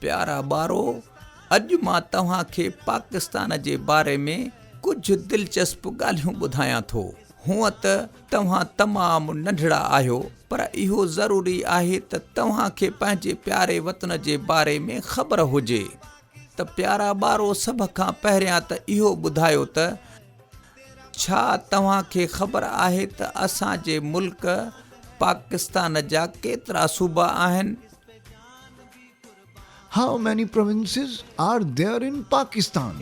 प्यारा ॿारो, अॼु मां तव्हांखे पाकिस्तान जे बारे में कुझु दिलचस्प ॻाल्हियूं ॿुधायां थो। हूअं त तव्हां तमामु नंढड़ा आहियो, पर इहो ज़रूरी आहे त तव्हांखे पंहिंजे प्यारे वतन जे बारे में ख़बर हुजे। त प्यारा ॿारो, सभ खां पहिरियां त इहो ॿुधायो त छा तव्हांखे ख़बर आहे त असांजे मुल्क पाकिस्तान जा केतिरा सूबा आहिनि? How many provinces are there in Pakistan?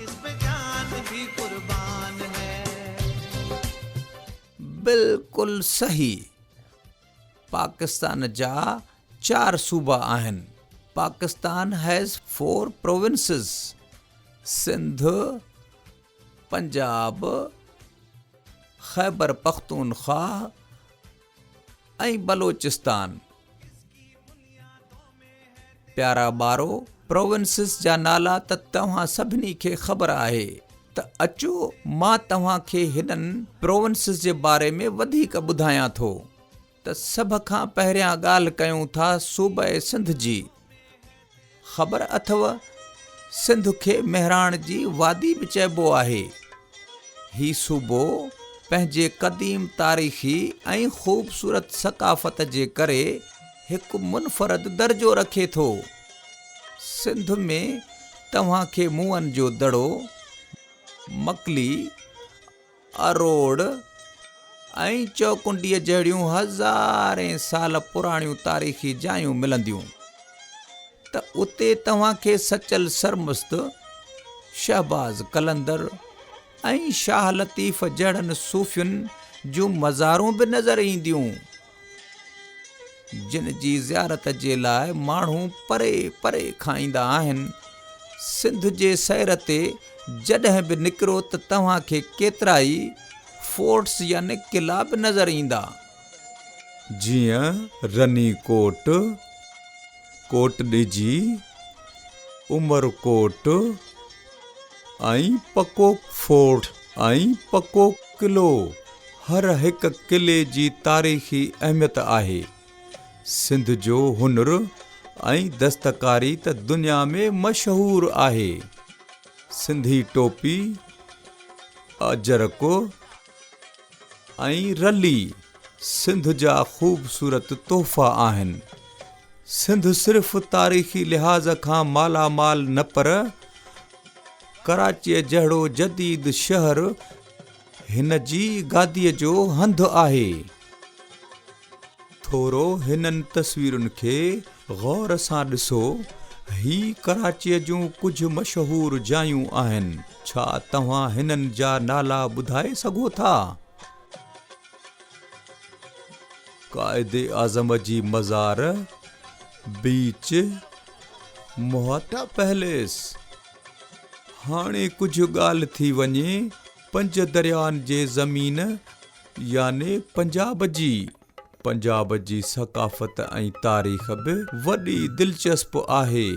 बिल्कुल सही। पाकिस्तान जा 4 सूबा आहिनि। पाकिस्तान हैज़ 4 provinces: सिंध, पंजाब, खैबर पख्तूनख्वा ऐं बलोचिस्तान। प्यारा ॿारो, प्रोविंसिस जा नाला त तव्हां सभिनी खे ख़बर आहे। त अचो मां तव्हांखे हिननि प्रोविंसिस जे बारे में वधीक ॿुधायां थो। त सभ खां पहिरियां ॻाल्हि कयूं था सूबे सिंध जी। ख़बर अथव, सिंध खे मेहराण जी वादी बि चइबो आहे। ही सूबो पंहिंजे क़दीम तारीख़ी ऐं ख़ूबसूरत सक़ाफ़त जे करे हिकु मुनफ़रद दर्जो रखे थो। सिंध में तव्हांखे मुअनि जो दड़ो, मकली, अरोड़ ऐं चौकुंडीअ जहिड़ियूं हज़ारें साल पुराणियूं तारीख़ी जायूं मिलंदियूं। त उते तव्हांखे सचल सरमस्त, शहबाज़ कलंदर ऐं शाह लतीफ़ जहिड़नि सूफ़ियुनि जूं मज़ारूं बि नज़र ईंदियूं, जिन जी ज़ियारत जे लाइ माण्हू परे परे खां ईंदा आहिनि। सिंध जे सैर ते जॾहिं बि निकिरो त तव्हांखे केतिरा ई फोर्ट्स यानी क़िला बि नज़र ईंदा, जीअं रनी कोट, कोट ॾिजी, उमरकोट ऐं पकोक फोर्ट ऐं पकोक क़िलो। हर हिक क़िले जी तारीख़ी अहमियत आहे। सिंध जो हुनुर ऐं दस्तकारी त दुनिया में मशहूरु आहे। सिंधी टोपी, अजरक ऐं रली सिंध जा ख़ूबसूरत तोहफ़ा आहिनि। सिंध सिर्फ़ तारीख़ी लिहाज़ खां मालामाल न, पर कराचीअ जहिड़ो जदीद शहर हिन जी गादीअ जो हंधु आहे। थोरो हिननि तस्वीरुनि खे गौर सां ॾिसो। ही कराचीअ जूं कुझु मशहूरु जायूं आहिनि। छा तव्हां हिननि जा नाला ॿुधाए सघो था? क़ाइदे आज़म जी मज़ार, बीच, मोहता पैलेस। हाणे कुझु ॻाल्हि थी वञे 5 दरियानि जे ज़मीन याने पंजाब जी। पंजाब जी सक़ाफ़त ऐं तारीख़ बि वॾी दिलचस्प आहे।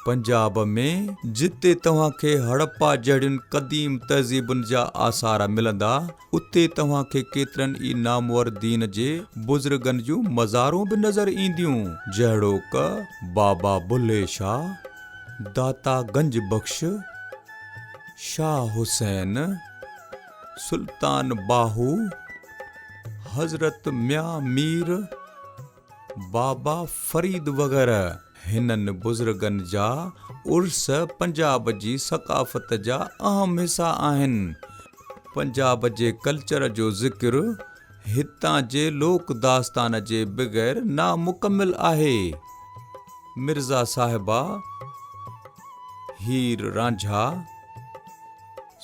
पंजाब में जिते तव्हांखे हड़प्पा जहिड़ियुनि क़दीम तहज़ीबुनि जा आसार मिलंदा, उते तव्हांखे केतिरनि ई नामवर दीन जे बुज़ुर्गनि जूं मज़ारूं बि नज़र ईंदियूं, जहिड़ोक बाबा बुल्ले शाह, दाता गंज बख़्श, शाह हुसैन, सुल्तान बाहू, हज़रत मियां मीर, बाबा फरीद वग़ैरह। हिननि बुज़ुर्गनि जा उर्स पंजाब जी सक़ाफ़त जा अहम हिस्सा आहिनि। पंजाब जे कल्चर जो ज़िक्र हितां जे लोक दास्तान जे बग़ैर नामुकमिल आहे। मिर्ज़ा साहिबा, हीर रांझा,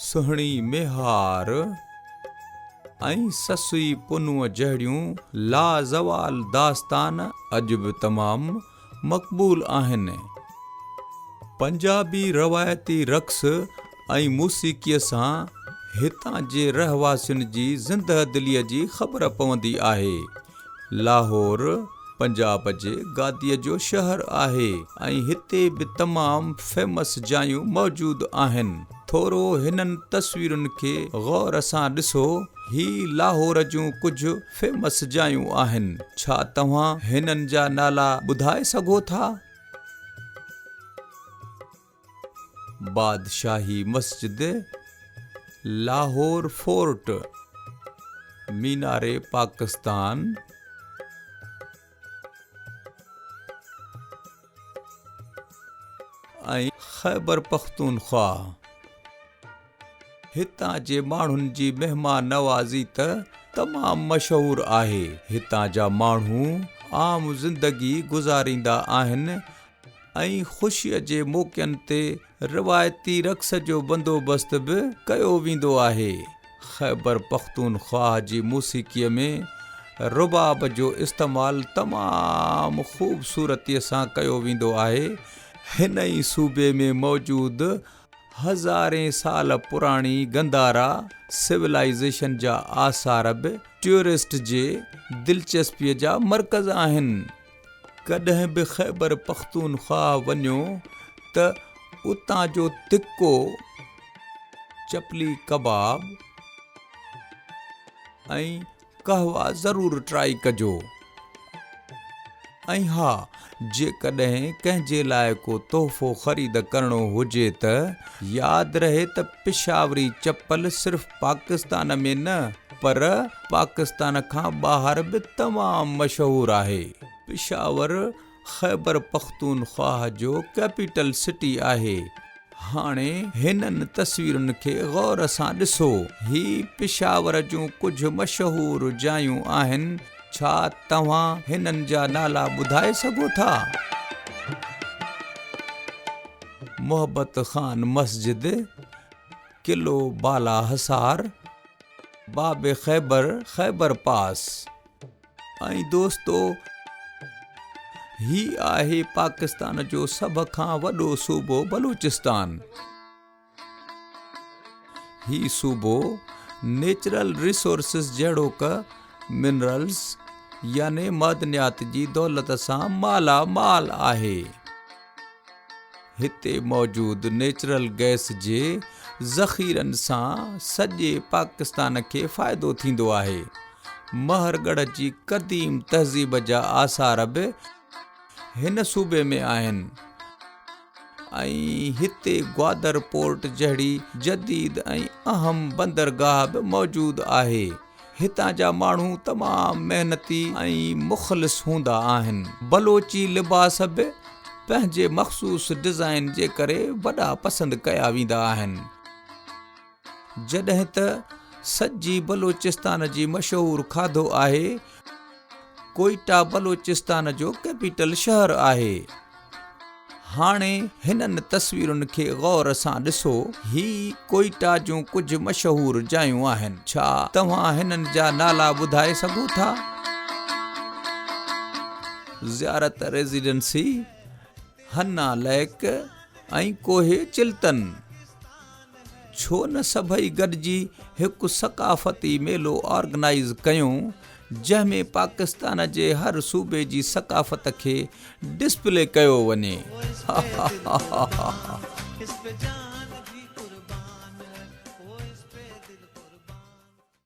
सुहिणी मेहार ऐं ससुई पुनूअ जहिड़ियूं लाज़वाल दास्तान अॼु बि तमामु मक़बूल आहिनि। पंजाबी रवायती रक़्स ऐं मूसीक़ीअ सां हितां जे रहवासियुनि जी ज़िंदह दिलीअ जी ख़बर पवंदी आहे। लाहौर पंजाब जे गादीअ जो शहर आहे ऐं हिते बि तमामु फेमस जायूं मौजूदु आहिनि। थोरो हिननि तस्वीरुनि खे गौर सां ॾिसो। ही लाहौर जूं कुझु फेमस जायूं आहिनि। छा तव्हां हिननि जा नाला ॿुधाए सघो था? बादशाही मस्जिद, लाहौर फोर्ट, मीनारे पाकिस्तान, ऐं खैबर पख्तूनख्वा। हितां जे माण्हुनि जी महिमान नवाज़ी त तमामु मशहूर आहे। हितां जा माण्हू आम ज़िंदगी गुज़ारींदा आहिनि ऐं ख़ुशीअ जे मौक़नि ते रिवायती रक़्स जो बंदोबस्त बि कयो वेंदो आहे। खैबर पख्तूनख्वा जी मौसीक़ीअ में रुबाब जो इस्तेमालु तमामु ख़ूबसूरतीअ सां कयो वेंदो आहे। हिन ई सूबे में मौजूदु हज़ारें साल पुराणी गंदारा सिविलाइज़ेशन जा आसार बि टूरिस्ट जे दिलचस्पीअ जा मर्कज़ आहिनि। कॾहिं बि खैबर पख्तूनख्वा वञो त उतां जो तिक्को, चपली कबाब ऐं कहवा ज़रूरु ट्राई कजो। ऐं हा, जेकॾहिं कंहिंजे लाइ को तोहफ़ो ख़रीद करणो हुजे त यादि रहे त पिशावरी चप्पल सिर्फ़ पाकिस्तान में न पर पाकिस्तान खां ॿाहिरि बि तमामु मशहूरु आहे। पिशावर खैबर पख्तूनख्वा जो कैपिटल सिटी आहे। हाणे हिननि तस्वीरुनि खे गौर सां ॾिसो। ही पिशावर जूं कुझु मशहूरु जायूं आहिनि। छा तव्हां हिननि जा नाला ॿुधाए सघो था? मोहब्बत खान मस्जिद, किलो बाला हसार, बाबे खैबर, खैबर पास। ऐं दोस्तो, ही आहे पाकिस्तान जो सभ खां वॾो सूबो बलूचिस्तान। ही सूबो नेचुरल रिसोर्सिस जहिड़ोक मिनरल्स याने मदनियात जी दौलत सां माला माल आहे। हिते मौजूदु नेचुरल गैस जे ज़ख़ीरनि सां सॼे पाकिस्तान खे फ़ाइदो थींदो आहे। महरगढ़ जी क़दीम तहज़ीब जा आसार बि हिन सूबे में आहिनि ऐं हिते ग्वादर पोर्ट जहिड़ी जदीद ऐं अहम बंदरगाह बि मौजूदु आहे। हितां जा माण्हू तमामु महिनती ऐं मुख़लिस हूंदा आहिनि। बलोची लिबास बि पंहिंजे मख़सूस डिज़ाइन जे करे वॾा पसंदि कया वेंदा आहिनि। जॾहिं त सॼी बलोचिस्तान जी मशहूरु खाधो आहे। कोयटा बलोचिस्तान जो कैपिटल शहर आहे। हाणे हिननि तस्वीरुनि खे गौर सां ॾिसो। ही कोयटा जूं कुझु मशहूरु जायूं आहिनि। छा तव्हां हिननि जा नाला ॿुधाए सघो था? ज़ियारत रेज़िडेंसी, हन्ना लेक ऐं कोहे चिल्तन। छो न सभई गॾिजी हिकु सक़ाफ़ती मेलो ऑर्गेनाइज़ कयूं जंहिंमें पाकिस्तान जे हर सूबे जी सक़ाफ़त खे डिस्प्ले कयो वञे।